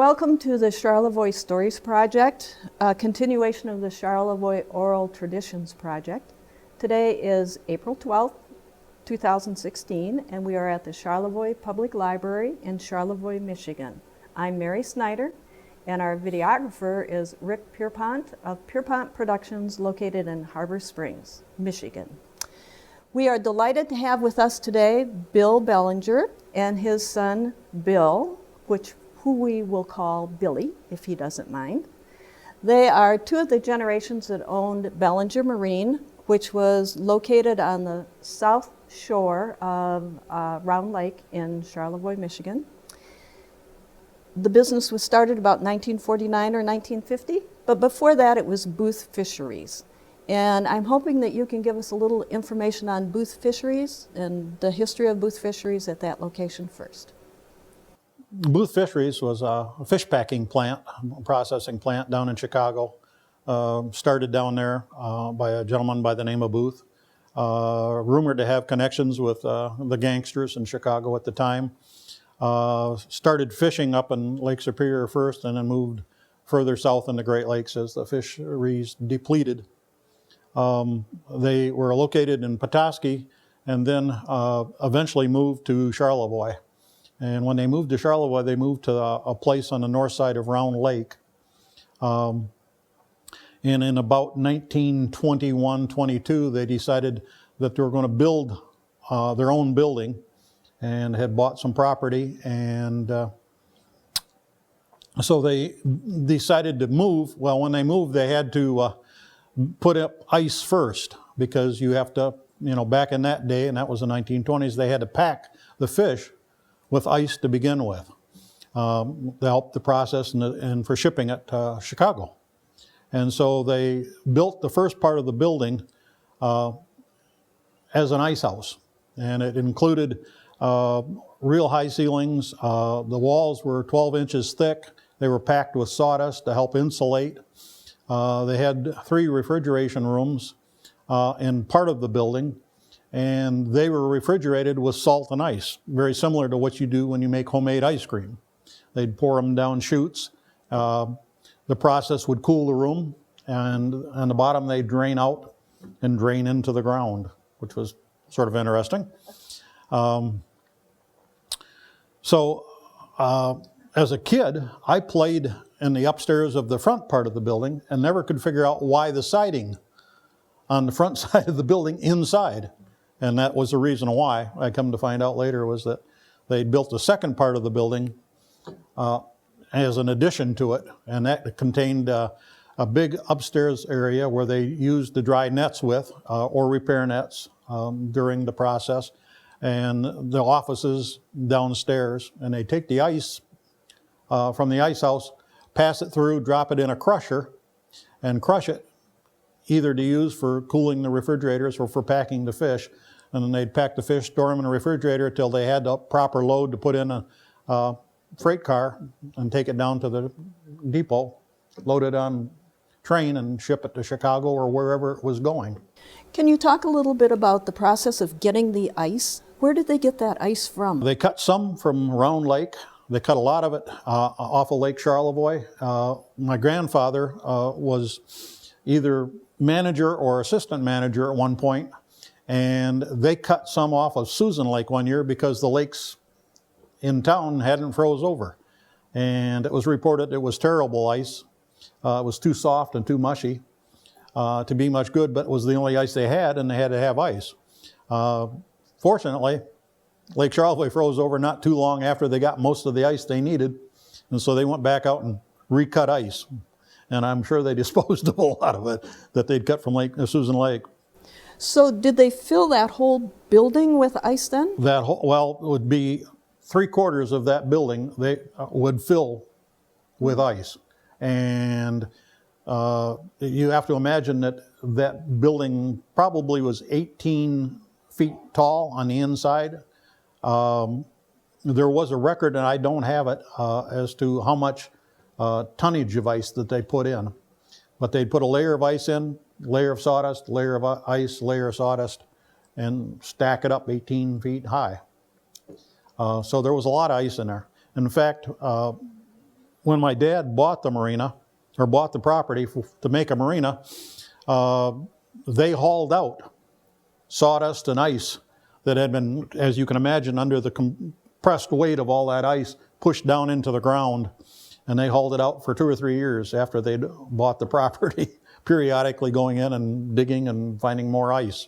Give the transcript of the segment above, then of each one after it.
Welcome to the Charlevoix Stories Project, a continuation of the Charlevoix Oral Traditions Project. Today is April 12th, 2016, and we are at the Charlevoix Public Library in Charlevoix, Michigan. I'm Mary Snyder, and our videographer is Rick Pierpont of Pierpont Productions, located in Harbor Springs, Michigan. We are delighted to have with us today Bill Bellinger and his son Bill, who we will call Billy, if he doesn't mind. They are two of the generations that owned Bellinger Marine, which was located on the south shore of Round Lake in Charlevoix, Michigan. The business was started about 1949 or 1950, but before that it was Booth Fisheries. And I'm hoping that you can give us a little information on Booth Fisheries and the history of Booth Fisheries at that location first. Booth Fisheries was a fish packing plant, processing plant down in Chicago. Started down there by a gentleman by the name of Booth. Rumored to have connections with the gangsters in Chicago at the time. Started fishing up in Lake Superior first and then moved further south in the Great Lakes as the fisheries depleted. They were located in Petoskey and then eventually moved to Charlevoix. And when they moved to Charlevoix, they moved to a place on the north side of Round Lake. And in about 1921-22, they decided that they were going to build their own building and had bought some property. And so they decided to move. Well, when they moved, they had to put up ice first, because you have to, back in that day, and that was the 1920s, they had to pack the fish with ice to begin with, to help the process and for shipping it to Chicago. And so they built the first part of the building as an ice house. And it included real high ceilings. The walls were 12 inches thick. They were packed with sawdust to help insulate. They had 3 refrigeration rooms in part of the building, and they were refrigerated with salt and ice, very similar to what you do when you make homemade ice cream. They'd pour them down chutes. The process would cool the room, and on the bottom they'd drain out and drain into the ground, which was sort of interesting. As a kid, I played in the upstairs of the front part of the building and never could figure out why the siding on the front side of the building inside. And that was the reason why. I come to find out later was that they built the second part of the building as an addition to it, and that contained a big upstairs area where they used to dry nets with or repair nets during the process, and the offices downstairs. And they take the ice from the ice house, pass it through, drop it in a crusher, and crush it, either to use for cooling the refrigerators or for packing the fish. And then they'd pack the fish, store them in a refrigerator until they had the proper load to put in a freight car and take it down to the depot, load it on train and ship it to Chicago or wherever it was going. Can you talk a little bit about the process of getting the ice? Where did they get that ice from? They cut some from Round Lake. They cut a lot of it off of Lake Charlevoix. My grandfather was either manager or assistant manager at one point, and they cut some off of Susan Lake one year because the lakes in town hadn't froze over. And it was reported it was terrible ice. It was too soft and too mushy to be much good, but it was the only ice they had, and they had to have ice. Fortunately, Lake Charlevoix froze over not too long after they got most of the ice they needed, and so they went back out and recut ice. And I'm sure they disposed of a lot of it that they'd cut from Susan Lake. So did they fill that whole building with ice then? Well, it would be 3/4 of that building they would fill with ice. And you have to imagine that that building probably was 18 feet tall on the inside. There was a record, and I don't have it, as to how much tonnage of ice that they put in. But they'd put a layer of ice in, layer of sawdust, layer of ice, layer of sawdust, and stack it up 18 feet high. So there was a lot of ice in there. In fact, when my dad bought the marina, or bought the property to make a marina, they hauled out sawdust and ice that had been, as you can imagine, under the compressed weight of all that ice, pushed down into the ground. And they hauled it out for 2 or 3 years after they'd bought the property, periodically going in and digging and finding more ice.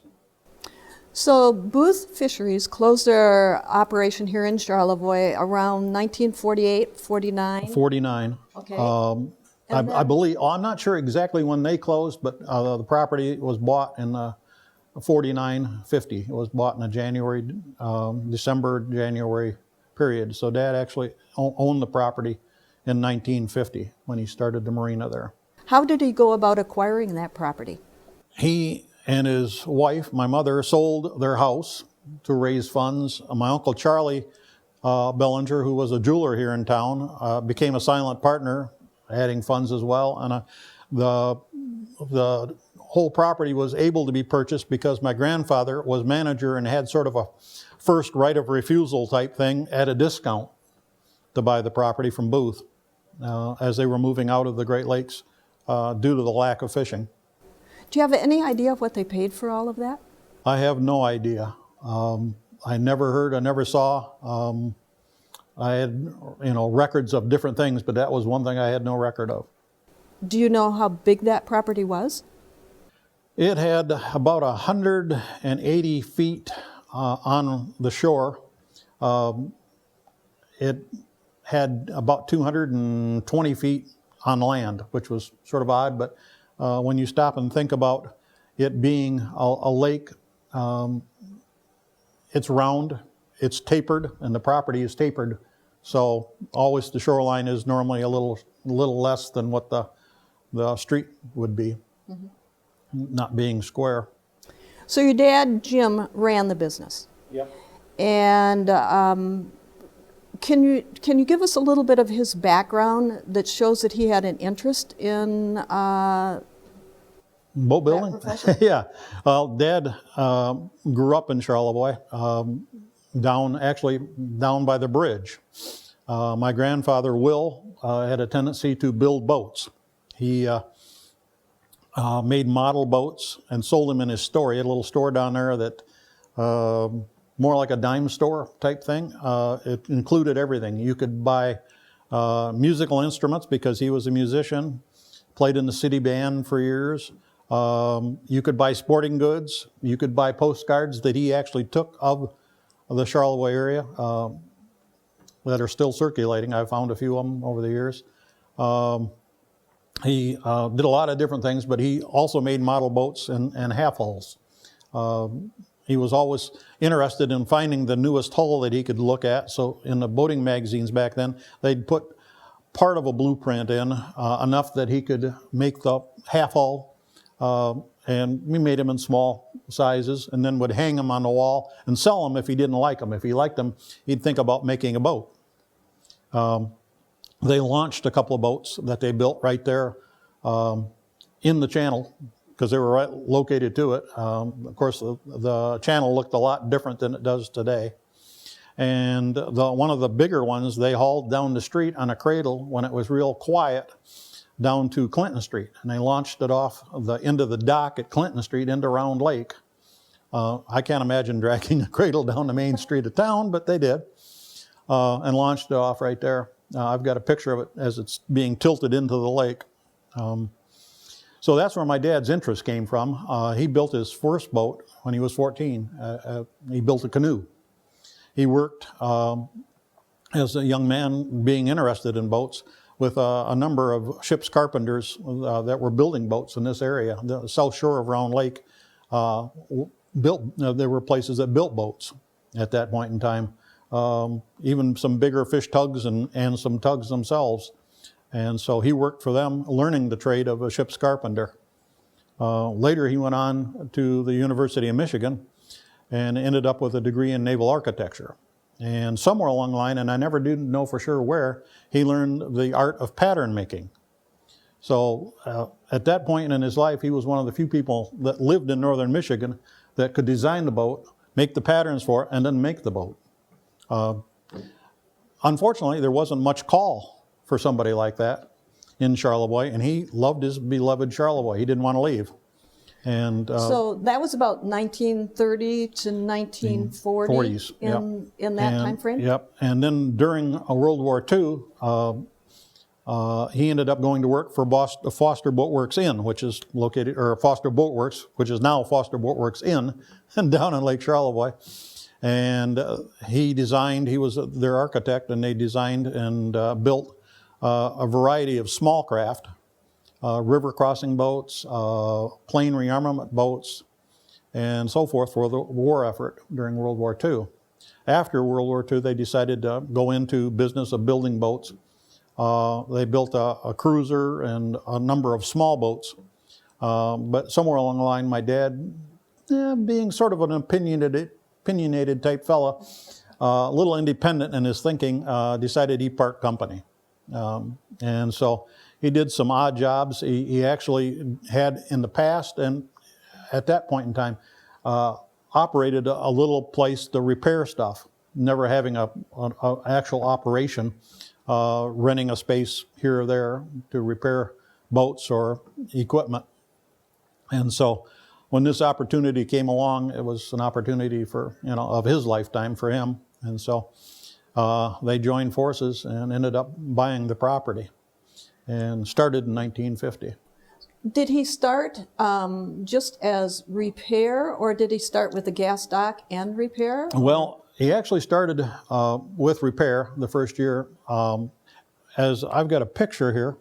So Booth Fisheries closed their operation here in Charlevoix around 1948, 49? 49. Okay. I believe, I'm not sure exactly when they closed, but the property was bought in 49, 50. It was bought in a December, January period. So Dad actually owned the property in 1950 when he started the marina there. How did he go about acquiring that property? He and his wife, my mother, sold their house to raise funds. My Uncle Charlie Bellinger, who was a jeweler here in town, became a silent partner, adding funds as well. And the whole property was able to be purchased because my grandfather was manager and had sort of a first right of refusal type thing at a discount to buy the property from Booth as they were moving out of the Great Lakes due to the lack of fishing. Do you have any idea of what they paid for all of that? I have no idea. I never heard, I never saw. I had, records of different things, but that was one thing I had no record of. Do you know how big that property was? It had about 180 feet on the shore. It had about 220 feet on land, which was sort of odd, but when you stop and think about it being a lake, it's round, it's tapered, and the property is tapered. So always the shoreline is normally a little less than what the street would be, not being square. So your dad, Jim, ran the business. Yep. And can you give us a little bit of his background that shows that he had an interest in boat building? Yeah. Well, Dad grew up in Charlevoix, down by the bridge. My grandfather, Will, had a tendency to build boats. He made model boats and sold them in his store. He had a little store down there that more like a dime store type thing. It included everything. You could buy musical instruments because he was a musician, played in the city band for years. You could buy sporting goods. You could buy postcards that he actually took of the Charlevoix area that are still circulating. I've found a few of them over the years. He did a lot of different things, but he also made model boats and half hulls. He was always interested in finding the newest hull that he could look at. So in the boating magazines back then, they'd put part of a blueprint in, enough that he could make the half hull, and we made them in small sizes and then would hang them on the wall and sell them if he didn't like them. If he liked them, he'd think about making a boat. They launched a couple of boats that they built right there in the channel because they were right located to it. Of course, the channel looked a lot different than it does today. And one of the bigger ones, they hauled down the street on a cradle when it was real quiet down to Clinton Street. And they launched it off the end of the dock at Clinton Street into Round Lake. I can't imagine dragging a cradle down the main street of town, but they did. And launched it off right there. I've got a picture of it as it's being tilted into the lake. So that's where my dad's interest came from. He built his first boat when he was 14. He built a canoe. He worked as a young man being interested in boats with a number of ship's carpenters that were building boats in this area. The south shore of Round Lake there were places that built boats at that point in time. Even some bigger fish tugs and some tugs themselves. And so he worked for them, learning the trade of a ship's carpenter. Later he went on to the University of Michigan and ended up with a degree in naval architecture. And somewhere along the line, and I never did know for sure where, he learned the art of pattern making. So at that point in his life, he was one of the few people that lived in northern Michigan that could design the boat, make the patterns for it, and then make the boat. Unfortunately, there wasn't much call for somebody like that in Charlevoix, and he loved his beloved Charlevoix. He didn't want to leave. And So that was about 1930 to 1940 40s, in that time frame? Yep. And then during World War II, he ended up going to work for Foster Boat Works Inn, which is located, or Foster Boat Works, which is now Foster Boat Works Inn, down in Lake Charlevoix. And he was their architect, and they designed and built a variety of small craft, river crossing boats, plane rearmament boats, and so forth for the war effort during World War II. After World War II, they decided to go into business of building boats. They built a cruiser and a number of small boats. But somewhere along the line, my dad, being sort of an opinionated type fella, a little independent in his thinking, decided he'd part company. And so he did some odd jobs. He actually had in the past, and at that point in time, operated a little place to repair stuff, never having an actual operation, renting a space here or there to repair boats or equipment. And so when this opportunity came along, it was an opportunity for, of his lifetime for him. And so they joined forces and ended up buying the property and started in 1950. Did he start just as repair, or did he start with the gas dock and repair? Well, he actually started with repair the first year. As I've got a picture here,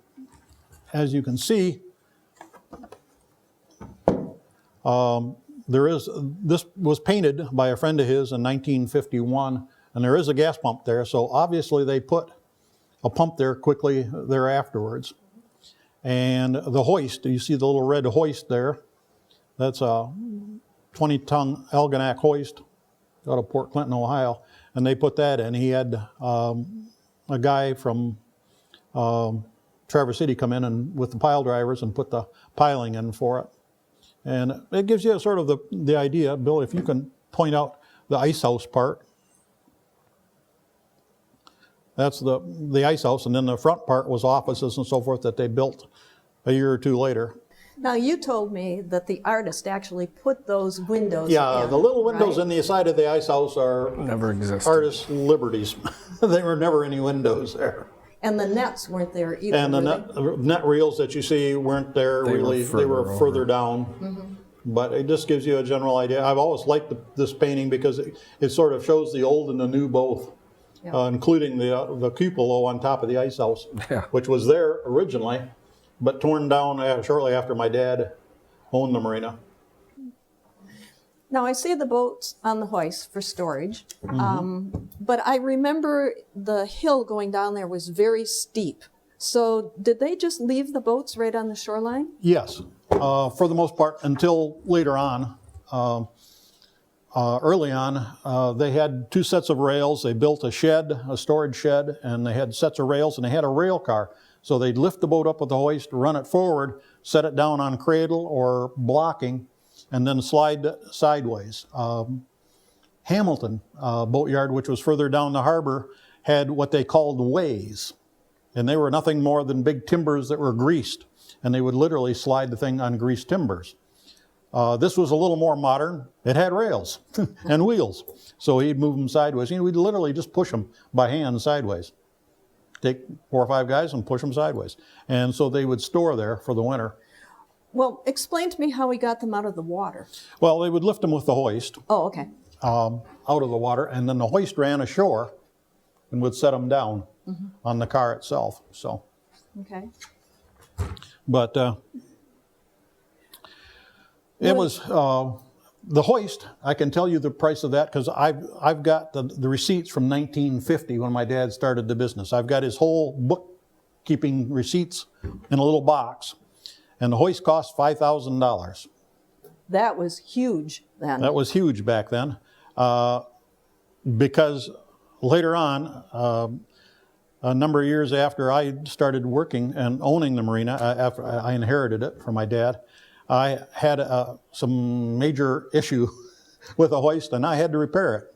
as you can see, this was painted by a friend of his in 1951, and there is a gas pump there, so obviously they put a pump there quickly there afterwards. And the hoist, you see the little red hoist there, that's a 20-ton Algonac hoist out of Port Clinton, Ohio, and they put that in. He had a guy from Traverse City come in and with the pile drivers and put the piling in for it. And it gives you sort of the idea, Bill, if you can point out the ice house part. That's the ice house, and then the front part was offices and so forth that they built a year or two later. Now, you told me that the artist actually put those windows Yeah, in, the little windows right? in the side of the ice house are Never existed. artist liberties. There were never any windows there. And the nets weren't there either. And the were net reels that you see weren't there really. They were further down. Mm-hmm. But it just gives you a general idea. I've always liked this painting because it sort of shows the old and the new both. Yeah. Including the cupola on top of the ice house, which was there originally, but torn down shortly after my dad owned the marina. Now, I see the boats on the hoist for storage, but I remember the hill going down there was very steep. So did they just leave the boats right on the shoreline? Yes, for the most part, until later on. Early on, they had two sets of rails. They built a shed, a storage shed, and they had sets of rails, and they had a rail car. So they'd lift the boat up with the hoist, run it forward, set it down on cradle or blocking, and then slide sideways. Hamilton Boatyard, which was further down the harbor, had what they called ways. And they were nothing more than big timbers that were greased. And they would literally slide the thing on greased timbers. This was a little more modern. It had rails and wheels. So he'd move them sideways. We'd literally just push them by hand sideways. Take 4 or 5 guys and push them sideways. And so they would store there for the winter. Well, explain to me how we got them out of the water. Well, they would lift them with the hoist. Oh, okay. Out of the water, and then the hoist ran ashore and would set them down on the car itself. So. Okay. But it was the hoist. I can tell you the price of that because I've got the receipts from 1950 when my dad started the business. I've got his whole bookkeeping receipts in a little box, and the hoist cost $5,000. That was huge then. That was huge back then, because later on, a number of years after I started working and owning the marina, after I inherited it from my dad, I had some major issue with a hoist, and I had to repair it.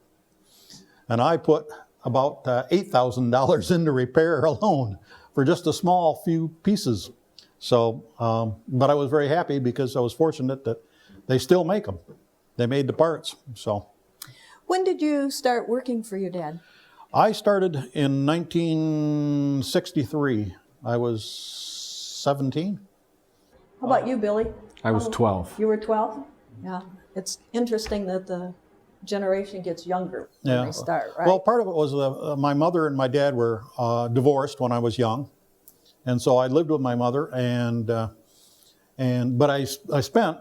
And I put about $8,000 into repair alone for just a small few pieces. So, but I was very happy because I was fortunate that they still make them. They made the parts. So, When did you start working for your dad? I started in 1963. I was 17. How about you, Billy? I was 12. You were 12? Yeah. It's interesting that the generation gets younger when they start, right? Well, part of it was my mother and my dad were divorced when I was young, and so I lived with my mother, but I spent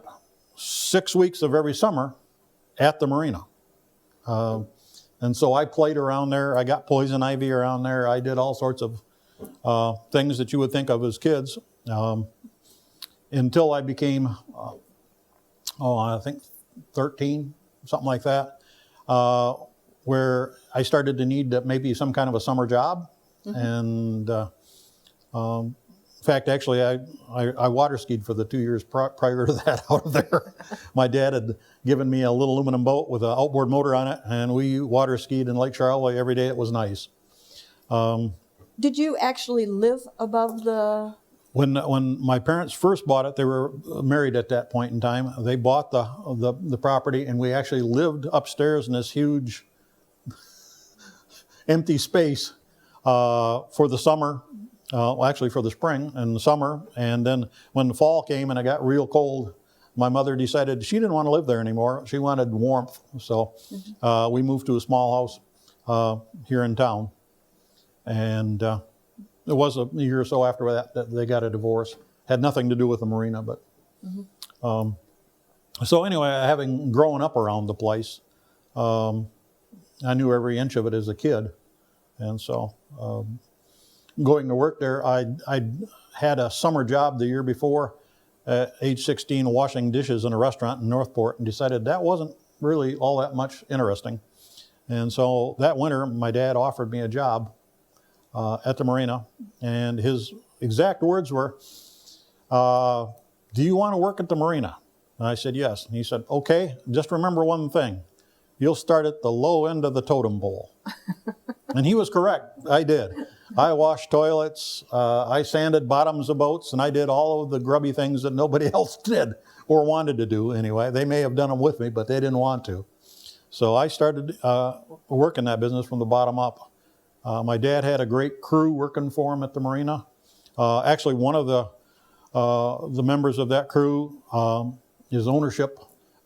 6 weeks of every summer at the marina. And so I played around there. I got poison ivy around there. I did all sorts of things that you would think of as kids until I became, I think 13, something like that, where I started to need maybe some kind of a summer job. And in fact, actually, I water skied for the 2 years prior to that out of there. My dad had given me a little aluminum boat with an outboard motor on it, and we water skied in Lake Charlevoix every day. It was nice. Did you actually live above the... When my parents first bought it, they were married at that point in time. They bought the property, and we actually lived upstairs in this huge empty space for the summer. Actually for the spring and the summer, and then when the fall came and it got real cold, my mother decided she didn't want to live there anymore. She wanted warmth, so we moved to a small house here in town. And it was a year or so after that they got a divorce. Had nothing to do with the marina, but so anyway, having grown up around the place, I knew every inch of it as a kid, and so. Going to work there, I had a summer job the year before, at age 16, washing dishes in a restaurant in Northport, and decided that wasn't really all that much interesting. And so that winter, my dad offered me a job at the marina, and his exact words were, "Do you want to work at the marina?" And I said, "Yes." And he said, "Okay, just remember one thing. You'll start at the low end of the totem pole." And he was correct. I did. I washed toilets, I sanded bottoms of boats, and I did all of the grubby things that nobody else did or wanted to do anyway. They may have done them with me, but they didn't want to. So I started working that business from the bottom up. My dad had a great crew working for him at the marina. Actually, one of the members of that crew is ownership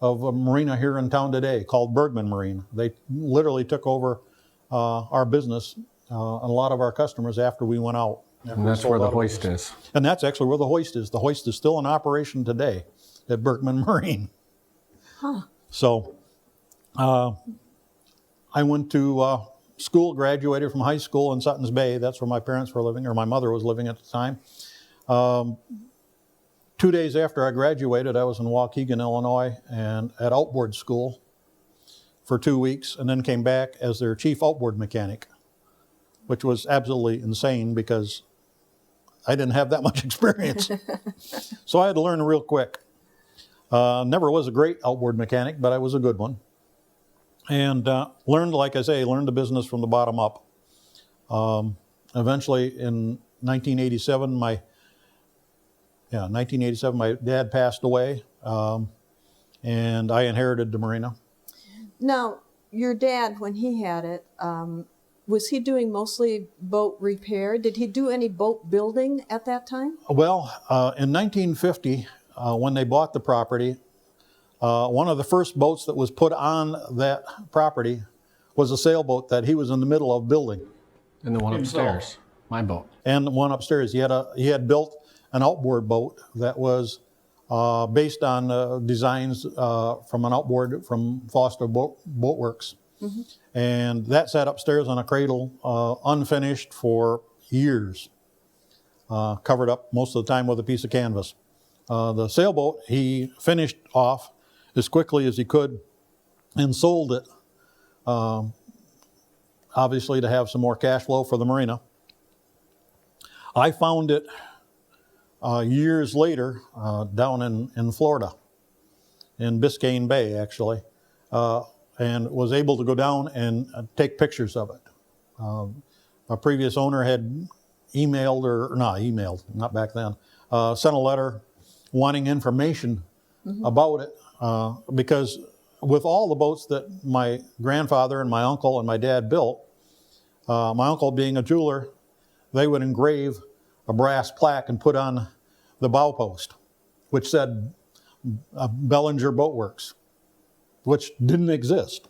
of a marina here in town today called Bellinger Marine. They literally took over our business and a lot of our customers after we went out. And that's where the hoist is. And that's actually where the hoist is. The hoist is still in operation today at Bellinger Marine. Huh. So I went to school, graduated from high school in Sutton's Bay. That's where my parents were living, or my mother was living at the time. 2 days after I graduated, I was in Waukegan, Illinois, and at outboard school for 2 weeks, and then came back as their chief outboard mechanic, which was absolutely insane because I didn't have that much experience. So I had to learn real quick. Never was a great outboard mechanic, but I was a good one. And learned, like I say, learned the business from the bottom up. Eventually, in 1987, my dad passed away, and I inherited the marina. Now, your dad, when he had it, was he doing mostly boat repair? Did he do any boat building at that time? Well, in 1950, when they bought the property, one of the first boats that was put on that property was a sailboat that he was in the middle of building. And the one upstairs, my boat. And the one upstairs, he had built an outboard boat that was based on designs from an outboard from Foster Boatworks. Mm-hmm. And that sat upstairs on a cradle, unfinished for years, covered up most of the time with a piece of canvas. The sailboat he finished off as quickly as he could and sold it, obviously to have some more cash flow for the marina. I found it years later down in Florida, in Biscayne Bay actually, and was able to go down and take pictures of it. A previous owner had not back then, sent a letter wanting information about it, because with all the boats that my grandfather and my uncle and my dad built, my uncle being a jeweler, they would engrave a brass plaque and put on the bow post, which said Bellinger Boat Works, which didn't exist.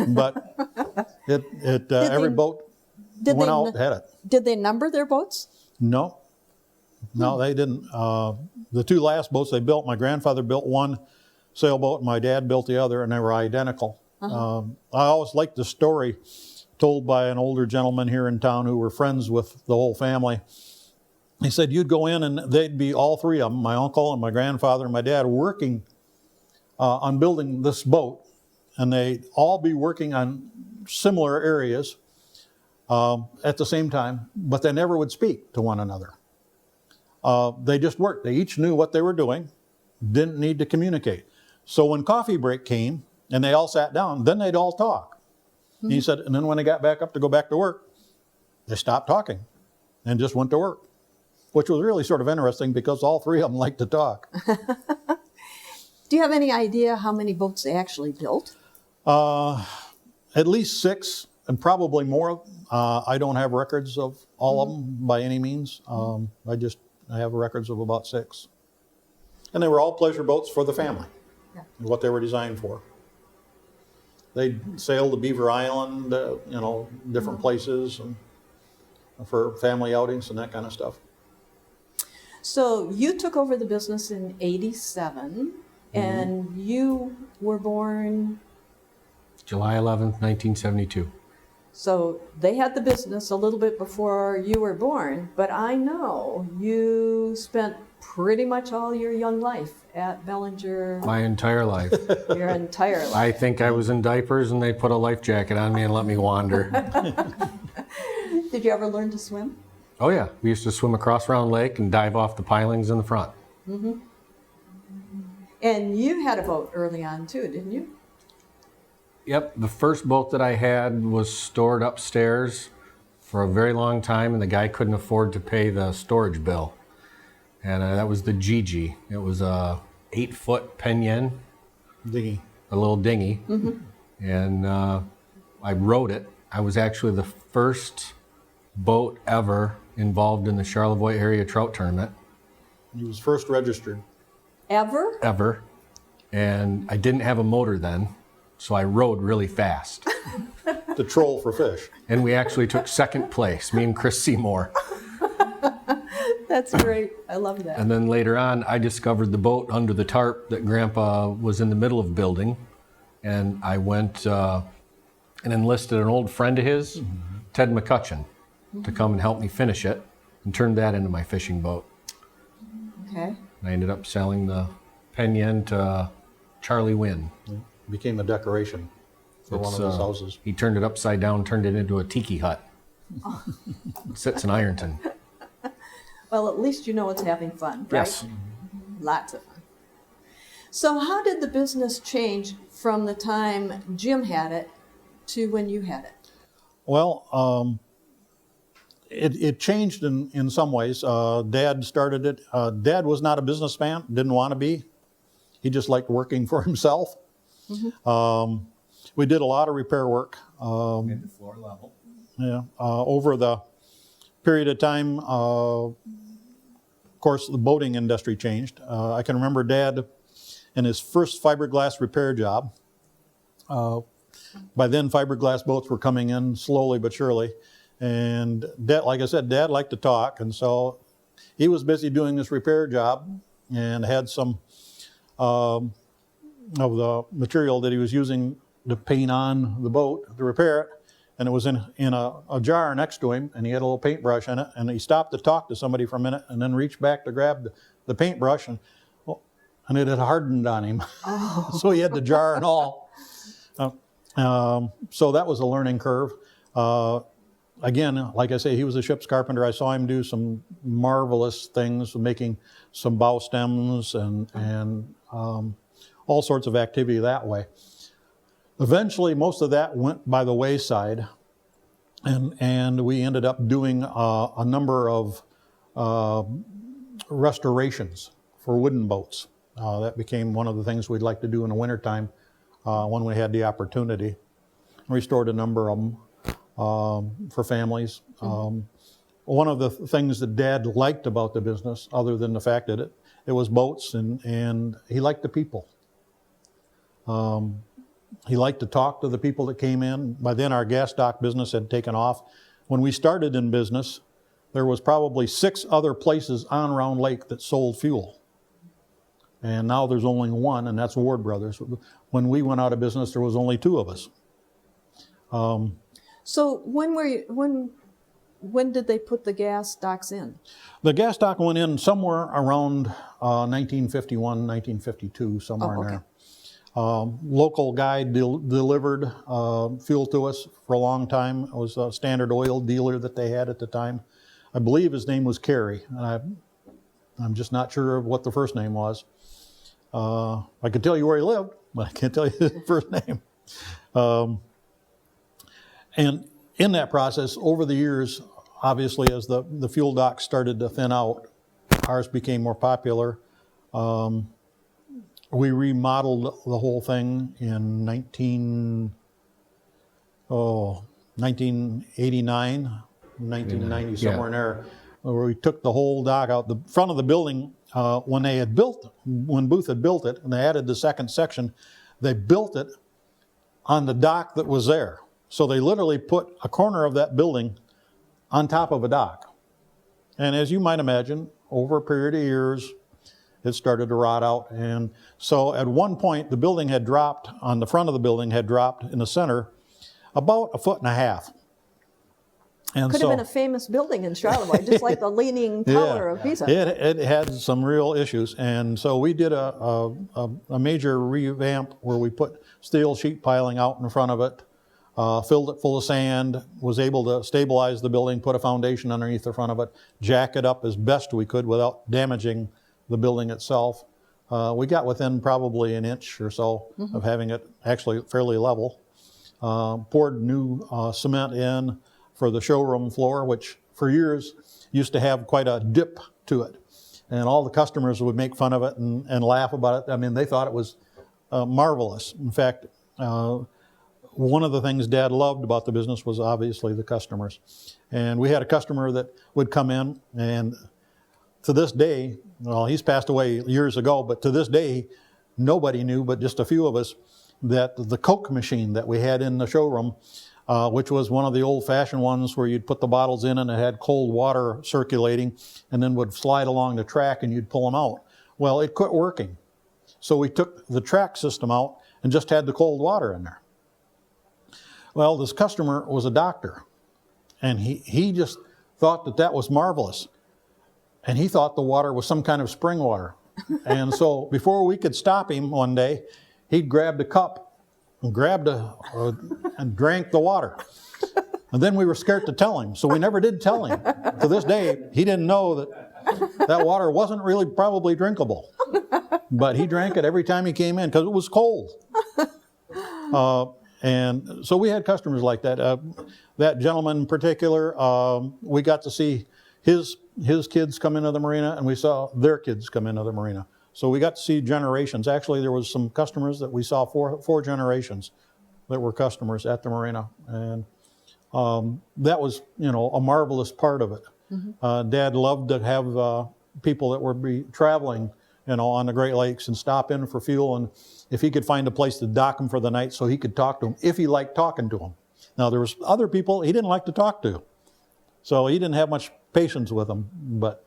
But every boat went out had it. Did they number their boats? No, they didn't. The two last boats they built, my grandfather built one sailboat and my dad built the other, and they were identical. I always liked the story told by an older gentleman here in town who were friends with the whole family. He said you'd go in and they'd be all three of them, my uncle and my grandfather and my dad, working on building this boat, and they'd all be working on similar areas at the same time, but they never would speak to one another. They just worked. They each knew what they were doing, didn't need to communicate. So when coffee break came and they all sat down, then they'd all talk. Mm-hmm. He said, and then when they got back up to go back to work, they stopped talking and just went to work, which was really sort of interesting because all three of them liked to talk. Do you have any idea how many boats they actually built? At least 6 and probably more. I don't have records of all of them by any means. I have records of about 6. And they were all pleasure boats for the family, what they were designed for. They'd sail to Beaver Island, different places and for family outings and that kind of stuff. So you took over the business in '87, and you were born... July 11th, 1972. So they had the business a little bit before you were born, but I know you spent pretty much all your young life at Bellinger. My entire life. Your entire life. I think I was in diapers and they put a life jacket on me and let me wander. Did you ever learn to swim? Oh yeah, we used to swim across Round Lake and dive off the pilings in the front. Mm-hmm. And you had a boat early on too, didn't you? Yep, the first boat that I had was stored upstairs for a very long time, and the guy couldn't afford to pay the storage bill. And that was the Gigi. It was a 8-foot Penyen. Dinghy. A little dinghy. Mm-hmm. And I rowed it. I was actually the first boat ever involved in the Charlevoix area trout tournament. He was first registered. Ever? Ever. And I didn't have a motor then, so I rowed really fast. To troll for fish. And we actually took second place, me and Chris Seymour. That's great. I love that. And then later on, I discovered the boat under the tarp that Grandpa was in the middle of building. And I went and enlisted an old friend of his, Ted McCutcheon, to come and help me finish it and turned that into my fishing boat. Okay. I ended up selling the Penyen to Charlie Wynn. Became a decoration for one of his houses. He turned it upside down, turned it into a tiki hut. Oh. It sits in Ironton. Well, at least you know it's having fun, right? Yes. Lots of fun. So how did the business change from the time Jim had it to when you had it? Well, it changed in some ways. Dad started it. Dad was not a businessman, didn't want to be. He just liked working for himself. Mm-hmm. We did a lot of repair work. Made the floor level. Yeah. Over the period of time, of course, the boating industry changed. I can remember Dad in his first fiberglass repair job. By then, fiberglass boats were coming in slowly but surely. And Dad, like I said, Dad liked to talk. And so he was busy doing this repair job and had some of the material that he was using to paint on the boat to repair it. And it was in a jar next to him, and he had a little paintbrush in it. And he stopped to talk to somebody for a minute and then reached back to grab the paintbrush, and it had hardened on him. Oh. So he had the jar and all. So that was a learning curve. Again, like I say, he was a ship's carpenter. I saw him do some marvelous things, making some bow stems and all sorts of activity that way. Eventually, most of that went by the wayside, and we ended up doing a number of restorations for wooden boats. That became one of the things we'd like to do in the wintertime when we had the opportunity. Restored a number of them for families. One of the things that Dad liked about the business, other than the fact that it was boats, and he liked the people. He liked to talk to the people that came in. By then our gas dock business had taken off. When we started in business, there was probably 6 other places on Round Lake that sold fuel. And now there's only one, and that's Ward Brothers. When we went out of business, there was only 2 of us. So when did they put the gas docks in? The gas dock went in somewhere around 1951, 1952, somewhere in there. Local guy delivered fuel to us for a long time. It was a Standard Oil dealer that they had at the time. I believe his name was Kerry. I'm just not sure of what the first name was. I could tell you where he lived, but I can't tell you his first name. And in that process, over the years, obviously as the fuel docks started to thin out, ours became more popular. We remodeled the whole thing in 1989, 1990, somewhere in there, where we took the whole dock out. The front of the building, when Booth had built it, and they added the second section, they built it on the dock that was there. So they literally put a corner of that building on top of a dock. And as you might imagine, over a period of years, it started to rot out. And so at one point, the building had dropped, on the front of the building had dropped in the center about 1.5 feet. And Could have been a famous building in Charlevoix, just like the Leaning Tower of Pisa. It had some real issues. And so we did a major revamp where we put steel sheet piling out in front of it, filled it full of sand, was able to stabilize the building, put a foundation underneath the front of it, jack it up as best we could without damaging the building itself. We got within probably an inch or so of having it actually fairly level. Poured new cement in for the showroom floor, which for years used to have quite a dip to it. And all the customers would make fun of it and laugh about it. I mean, they thought it was marvelous. In fact, one of the things Dad loved about the business was obviously the customers. And we had a customer that would come in, and to this day, well, he's passed away years ago, but to this day, nobody knew, but just a few of us, that the Coke machine that we had in the showroom, which was one of the old-fashioned ones where you'd put the bottles in and it had cold water circulating and then would slide along the track and you'd pull them out. Well, it quit working. So we took the track system out and just had the cold water in there. Well, this customer was a doctor, and he just thought that was marvelous. And he thought the water was some kind of spring water. And so before we could stop him one day, he grabbed a cup and and drank the water. And then we were scared to tell him, so we never did tell him. To this day, he didn't know that water wasn't really probably drinkable. But he drank it every time he came in because it was cold. And so we had customers like that. That gentleman in particular, we got to see his kids come into the marina, and we saw their kids come into the marina. So we got to see generations. Actually, there was some customers that we saw four generations that were customers at the marina, and that was, a marvelous part of it. Dad loved to have people that would be traveling, on the Great Lakes and stop in for fuel, and if he could find a place to dock them for the night so he could talk to them, if he liked talking to them. Now, there was other people he didn't like to talk to, so he didn't have much patience with them, but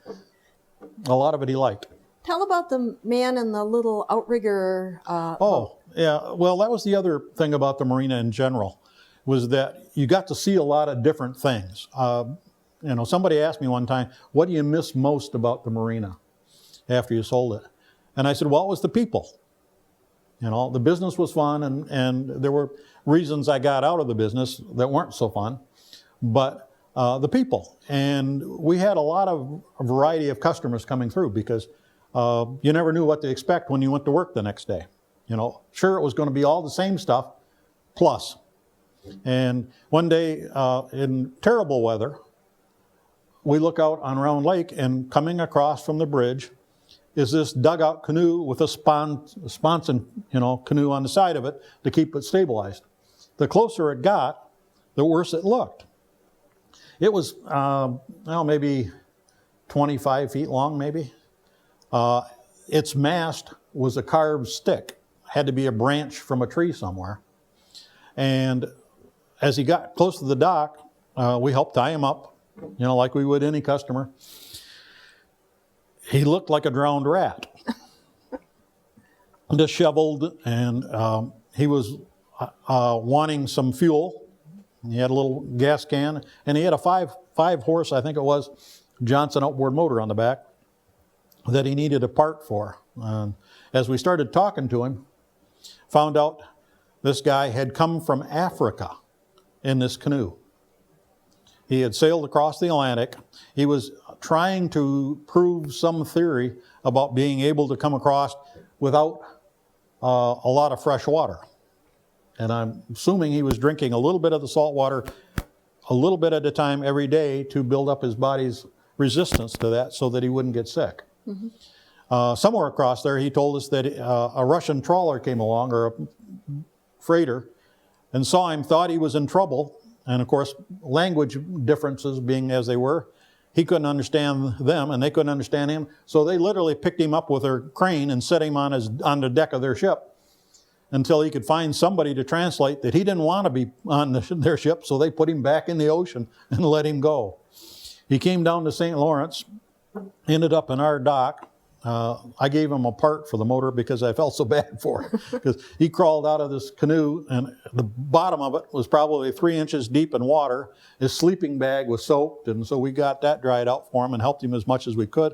a lot of it he liked. Tell about the man in the little outrigger boat. Yeah. Well, that was the other thing about the marina in general, was that you got to see a lot of different things. Somebody asked me one time, what do you miss most about the marina after you sold it? And I said, well, it was the people. The business was fun, and there were reasons I got out of the business that weren't so fun, but the people. And we had a variety of customers coming through because you never knew what to expect when you went to work the next day. Sure, it was going to be all the same stuff, plus. And one day in terrible weather, we look out on Round Lake, and coming across from the bridge is this dugout canoe with a sponson, canoe on the side of it to keep it stabilized. The closer it got, the worse it looked. It was, maybe 25 feet long, maybe. Its mast was a carved stick. Had to be a branch from a tree somewhere. And as he got close to the dock, we helped tie him up, like we would any customer. He looked like a drowned rat, disheveled, and he was wanting some fuel. He had a little gas can, and he had a five horse, I think it was, Johnson outboard motor on the back that he needed a part for. As we started talking to him, found out this guy had come from Africa in this canoe. He had sailed across the Atlantic. He was trying to prove some theory about being able to come across without a lot of fresh water. And I'm assuming he was drinking a little bit of the salt water, a little bit at a time every day to build up his body's resistance to that so that he wouldn't get sick. Mm-hmm. Somewhere across there, he told us that a Russian trawler came along, or a freighter, and saw him, thought he was in trouble. And of course, language differences being as they were, he couldn't understand them and they couldn't understand him. So they literally picked him up with their crane and set him on the deck of their ship until he could find somebody to translate that he didn't want to be on their ship. So they put him back in the ocean and let him go. He came down to St. Lawrence, ended up in our dock. I gave him a part for the motor because I felt so bad for him. Because he crawled out of this canoe, and the bottom of it was probably 3 inches deep in water. His sleeping bag was soaked, and so we got that dried out for him and helped him as much as we could.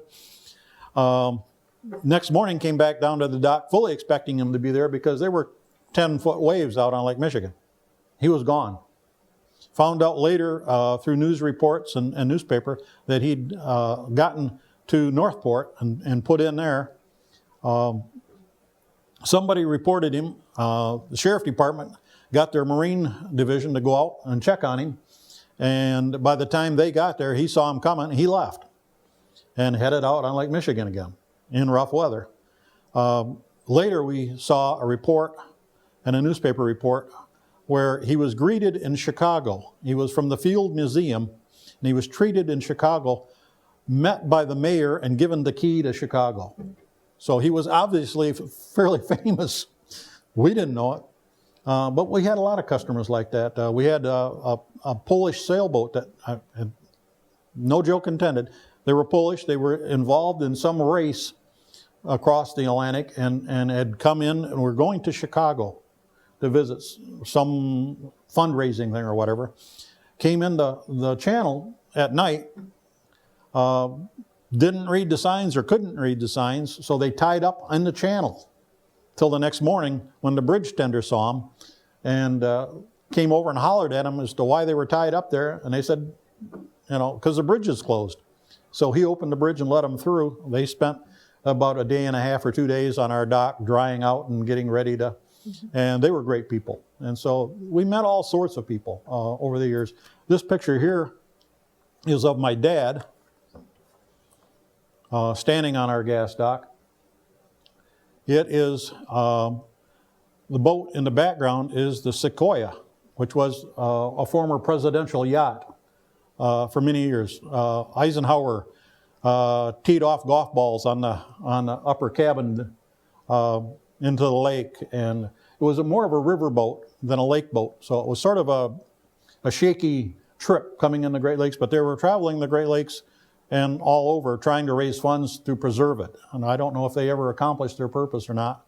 Next morning, came back down to the dock, fully expecting him to be there because there were 10-foot waves out on Lake Michigan. He was gone. Found out later through news reports and newspaper that he'd gotten to Northport and put in there. Somebody reported him. The sheriff department got their Marine division to go out and check on him. And by the time they got there, he saw him coming. He left and headed out on Lake Michigan again in rough weather. Later, we saw a report and a newspaper report where he was greeted in Chicago. He was from the Field Museum, and he was treated in Chicago, met by the mayor and given the key to Chicago. So he was obviously fairly famous. We didn't know it. But we had a lot of customers like that. We had a Polish sailboat that, no joke intended, they were Polish. They were involved in some race across the Atlantic and had come in and were going to Chicago to visit some fundraising thing or whatever. Came into the channel at night, didn't read the signs or couldn't read the signs, so they tied up in the channel till the next morning when the bridge tender saw them and came over and hollered at them as to why they were tied up there. And they said, because the bridge is closed. So he opened the bridge and let them through. They spent about a day and a half or 2 days on our dock drying out and getting ready to, and they were great people. And so we met all sorts of people over the years. This picture here is of my dad standing on our gas dock. It is, the boat in the background is the Sequoia, which was a former presidential yacht for many years. Eisenhower teed off golf balls on the upper cabin into the lake, and it was more of a river boat than a lake boat. So it was sort of a shaky trip coming in the Great Lakes, but they were traveling the Great Lakes and all over trying to raise funds to preserve it. And I don't know if they ever accomplished their purpose or not,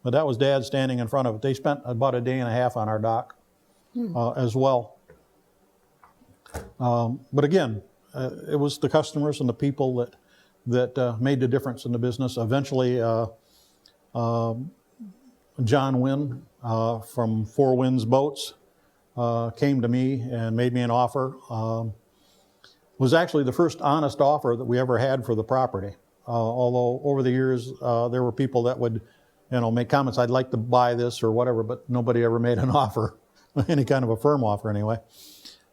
but that was Dad standing in front of it. They spent about a day and a half on our dock as well. But again, it was the customers and the people that made the difference in the business. Eventually, John Wynn from Four Winds Boats came to me and made me an offer. Was actually the first honest offer that we ever had for the property. Although over the years there were people that would, make comments, I'd like to buy this or whatever, but nobody ever made an offer any kind of a firm offer anyway.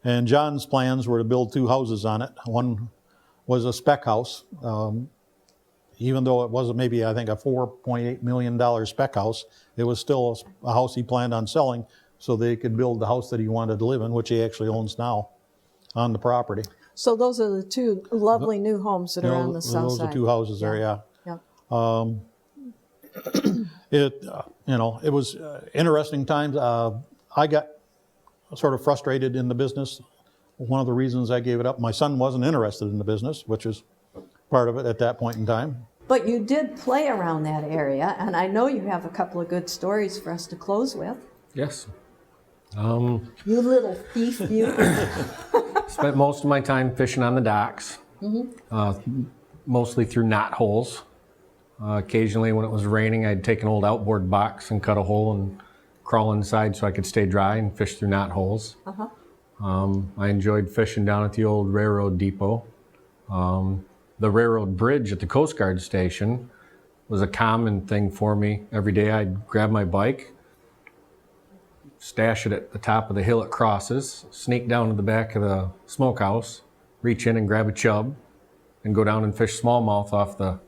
And John's plans were to build 2 houses on it. One was a spec house, even though it was maybe, I think, a $4.8 million spec house. It was still a house he planned on selling so they could build the house that he wanted to live in, which he actually owns now on the property. So those are the 2 lovely new homes that are on the south Those side. are 2 houses there, yeah. Yeah. It was interesting times. I got sort of frustrated in the business. One of the reasons I gave it up, my son wasn't interested in the business, which is part of it at that point in time. But you did play around that area, and I know you have a couple of good stories for us to close with. Yes. You little thief, you. Spent most of my time fishing on the docks, mostly through knot holes. Occasionally when it was raining, I'd take an old outboard box and cut a hole and crawl inside so I could stay dry and fish through knot holes. I enjoyed fishing down at the old railroad depot. The railroad bridge at the Coast Guard station was a common thing for me. Every day I'd grab my bike, stash it at the top of the hill it crosses, sneak down to the back of the smokehouse, reach in and grab a chub, and go down and fish smallmouth off the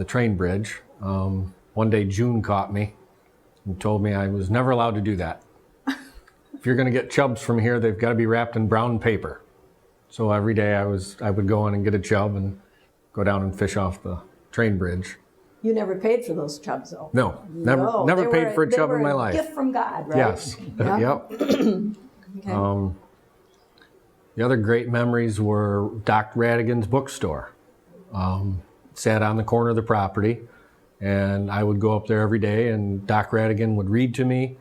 train bridge. One day June caught me and told me I was never allowed to do that. If you're going to get chubs from here, they've got to be wrapped in brown paper. So every day I would go in and get a chub and go down and fish off the train bridge. You never paid for those chubs, though. No, never paid for a chub in my life. Gift from God, right? Yes. Yeah. Yep. Okay. The other great memories were Doc Radigan's bookstore. Sat on the corner of the property, and I would go up there every day, and Doc Radigan would read to me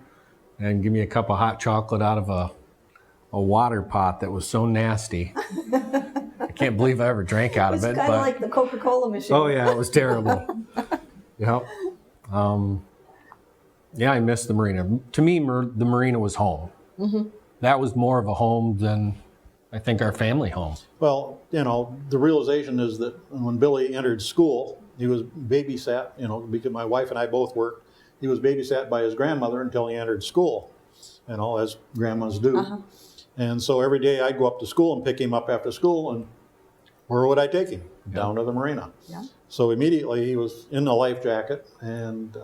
and give me a cup of hot chocolate out of a water pot that was so nasty. I can't believe I ever drank out of it. It's kind of like the Coca-Cola machine. Oh yeah, it was terrible. Yep. Yeah, I miss the marina. To me, the marina was home. That was more of a home than I think our family home. Well, the realization is that when Billy entered school, he was babysat, because my wife and I both worked, he was babysat by his grandmother until he entered school, as grandmas do. And so every day I'd go up to school and pick him up after school, and where would I take him? Down to the marina. Yeah. So immediately he was in a life jacket, and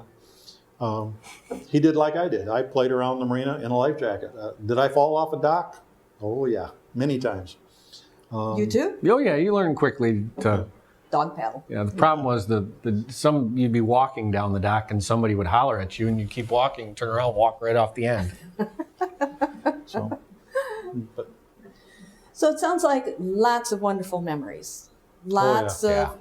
he did like I did. I played around the marina in a life jacket. Did I fall off a dock? Oh yeah, many times. You too? Oh yeah, you learn quickly to Dog paddle. Yeah, the problem was you'd be walking down the dock and somebody would holler at you and you keep walking, turn around, walk right off the end. So it sounds like lots of wonderful memories. Lots of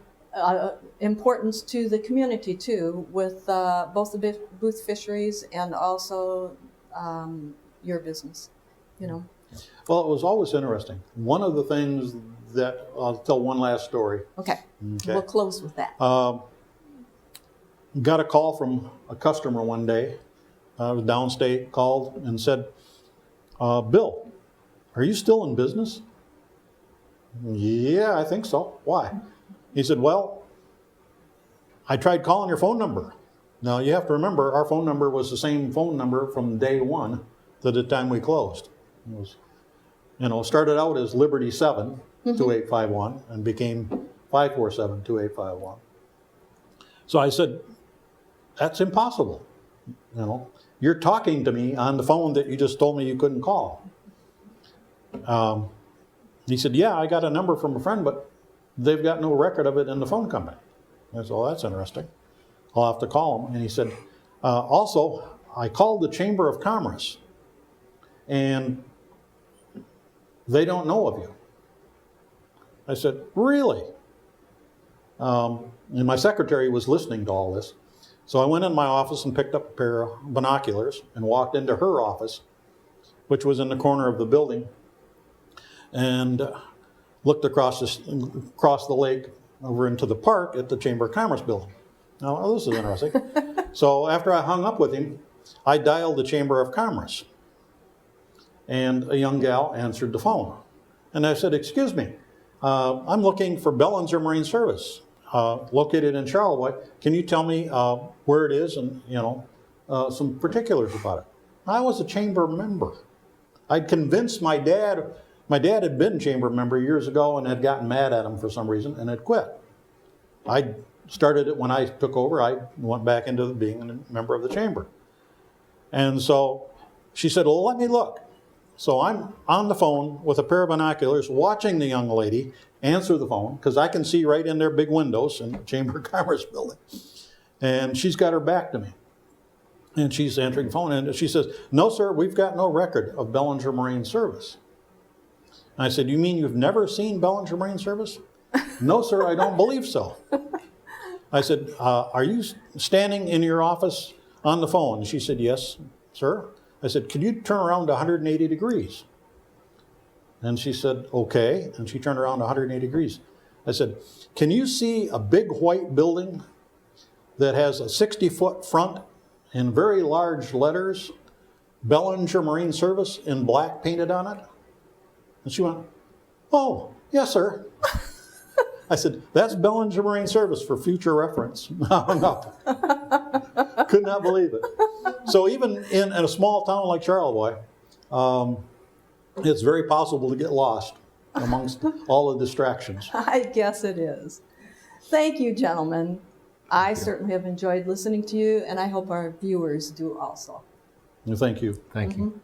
importance to the community too, with both the booth fisheries and also your business, Well, it was always interesting. One of the things that, I'll tell one last story. Okay. We'll close with that. Got a call from a customer one day. I was downstate, called and said, Bill, are you still in business? Yeah, I think so. Why? He said, well, I tried calling your phone number. Now, you have to remember, our phone number was the same phone number from day one to the time we closed. It was, started out as Liberty 7, 2851, and became 547, 2851. So I said, that's impossible. You're talking to me on the phone that you just told me you couldn't call. He said, yeah, I got a number from a friend, but they've got no record of it in the phone company. I said, well, that's interesting. I'll have to call them. And he said, also, I called the Chamber of Commerce, and they don't know of you. I said, really? And my secretary was listening to all this. So I went in my office and picked up a pair of binoculars and walked into her office, which was in the corner of the building, and looked across the lake over into the park at the Chamber of Commerce building. Now, this is interesting. So after I hung up with him, I dialed the Chamber of Commerce, and a young gal answered the phone. And I said, excuse me, I'm looking for Bellinger Marine Service, located in Charlevoix. Can you tell me where it is and, some particulars about it? I was a chamber member. I'd convinced my dad had been chamber member years ago and had gotten mad at him for some reason and had quit. I started it when I took over. I went back into being a member of the chamber. And so she said, well, let me look. So I'm on the phone with a pair of binoculars watching the young lady answer the phone, because I can see right in their big windows in the Chamber of Commerce building. And she's got her back to me. And she's answering the phone, and she says, no, sir, we've got no record of Bellinger Marine service. And I said, you mean you've never seen Bellinger Marine service? No, sir, I don't believe so. I said, are you standing in your office on the phone? And she said, yes, sir. I said, could you turn around to 180 degrees? And she said, okay. And she turned around to 180 degrees. I said, can you see a big white building that has a 60-foot front in very large letters, Bellinger Marine Service in black painted on it? And she went, oh, yes, sir. I said, that's Bellinger Marine Service for future reference. No. Could not believe it. So even in a small town like Charlevoix, it's very possible to get lost amongst all the distractions. I guess it is. Thank you, gentlemen. I certainly have enjoyed listening to you, and I hope our viewers do also. Thank you. Thank you.